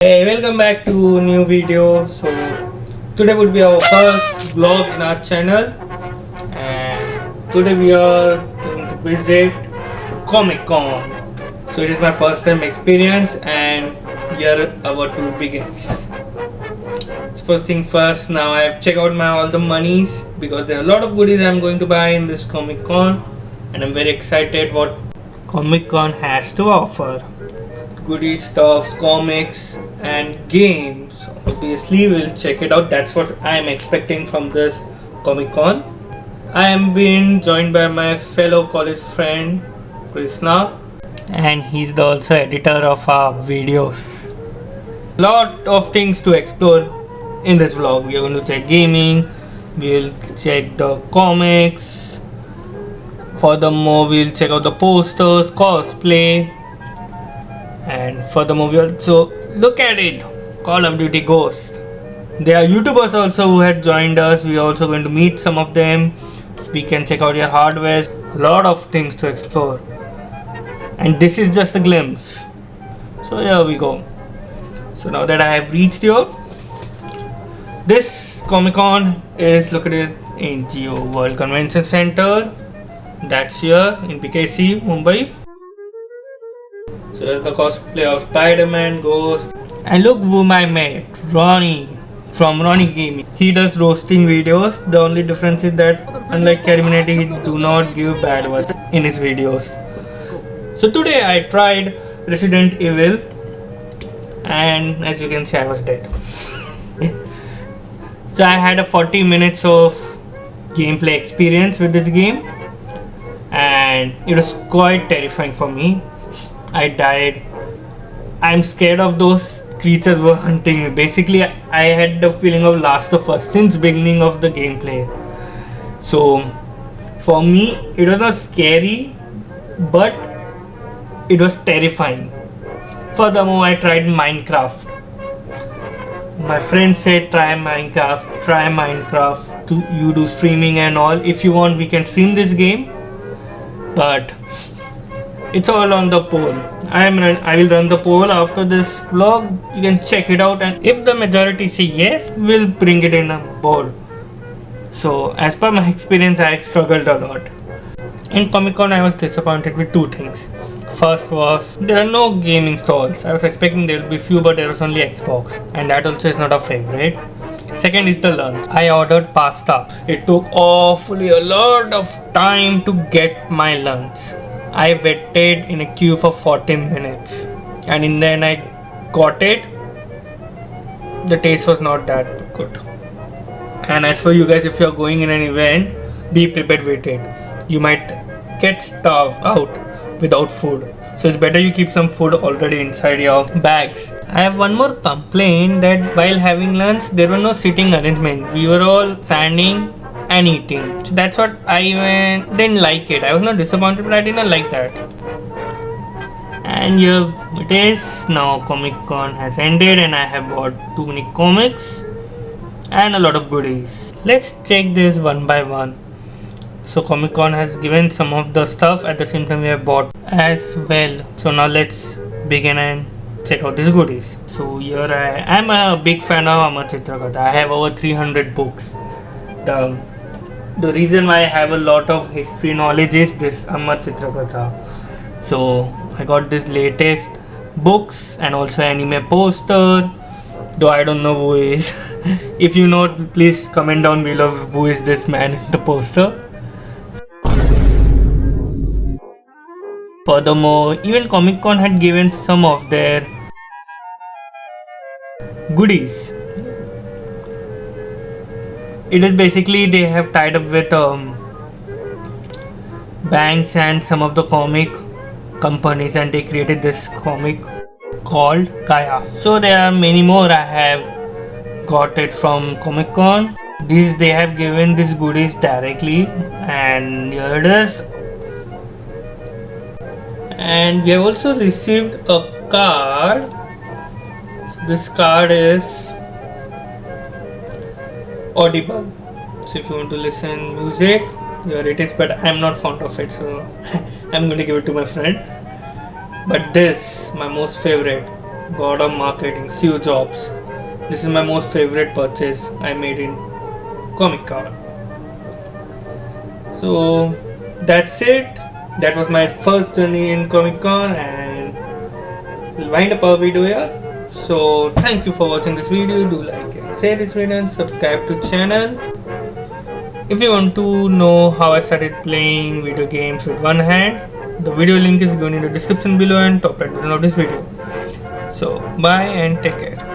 Hey, welcome back to new video. So today would be our first vlog in our channel, and today we are going to visit Comic Con. So it is my first time experience, and here our tour begins. So first thing first, now I have checked out my all the monies because there are a lot of goodies I am going to buy in this Comic Con, and I'm very excited what Comic Con has to offer. Goodie stuffs, comics and games. Obviously we'll check it out. That's what I am expecting from this Comic Con. I am being joined by my fellow college friend Krishna, and he's the also editor of our videos. Lot of things to explore in this vlog. We are going to check gaming, we'll check the comics, furthermore we'll check out the posters, cosplay, and furthermore we also look at it, Call of Duty Ghost. There are YouTubers also who had joined us. We are also going to meet some of them. We can check out your hardware. A lot of things to explore, and this is just a glimpse. So here we go. So now that I have reached here, this Comic Con is located in Jio World Convention Center. That's here in PKC, Mumbai. So there's the cosplay of Spider-Man, Ghost. And look whom I met, Ronnie from Rawknee Gaming. He does roasting videos. The only difference is that unlike Kariminati, he do not give bad words in his videos. So today I tried Resident Evil, and as you can see I was dead. So I had a 40 minutes of gameplay experience with this game, and it was quite terrifying for me. I died. I'm scared of those creatures were hunting me. Basically, I had the feeling of Last of Us since beginning of the gameplay. So for me, it was not scary, but it was terrifying. Furthermore, I tried Minecraft. My friend said try Minecraft. You do streaming and all. If you want, we can stream this game, but it's all on the poll. I will run the poll after this vlog. You can check it out, and if the majority say yes, we'll bring it in a board. So as per my experience, I struggled a lot. In Comic Con, I was disappointed with two things. First was there are no gaming stalls. I was expecting there will be few, but there was only Xbox, and that also is not a favorite. Second is the lunch. I ordered pasta. It took awfully a lot of time to get my lunch. I waited in a queue for 40 minutes, and in the end I got it. The taste was not that good. And as for you guys, if you are going in an event, be prepared with it. You might get starved out without food. So it's better you keep some food already inside your bags. I have one more complaint, that while having lunch, there were no sitting arrangement. We were all standing and eating. So that's what I even didn't like it. I was not disappointed, but I didn't like that. And here it is. Now Comic Con has ended, and I have bought too many comics and a lot of goodies. Let's check this one by one. So Comic Con has given some of the stuff, at the same time we have bought as well. So now let's begin and check out these goodies. So here I am a big fan of Amar Chitrakatha. I have over 300 books. The reason why I have a lot of history knowledge is this Amar Chitrakatha. So I got this latest books and also anime poster, though I don't know who is. If you know, please comment down below who is this man in the poster. Furthermore, even Comic Con had given some of their goodies. It is basically they have tied up with banks and some of the comic companies, and they created this comic called Kaya. So there are many more. I have got it from Comic Con. These they have given these goodies directly, and here it is. And we have also received a card. So this card is Audible. So if you want to listen music, here it is, but I am not fond of it, so I'm going to give it to my friend. But this, my most favorite, God of Marketing, Steve Jobs. This is my most favorite purchase I made in Comic Con. So that's it. That was my first journey in Comic Con, and we'll wind up our video here. So thank you for watching this video. Do like and share this video and subscribe to channel. If you want to know how I started playing video games with one hand, the video link is given in the description below and top right button of this video. So bye and take care.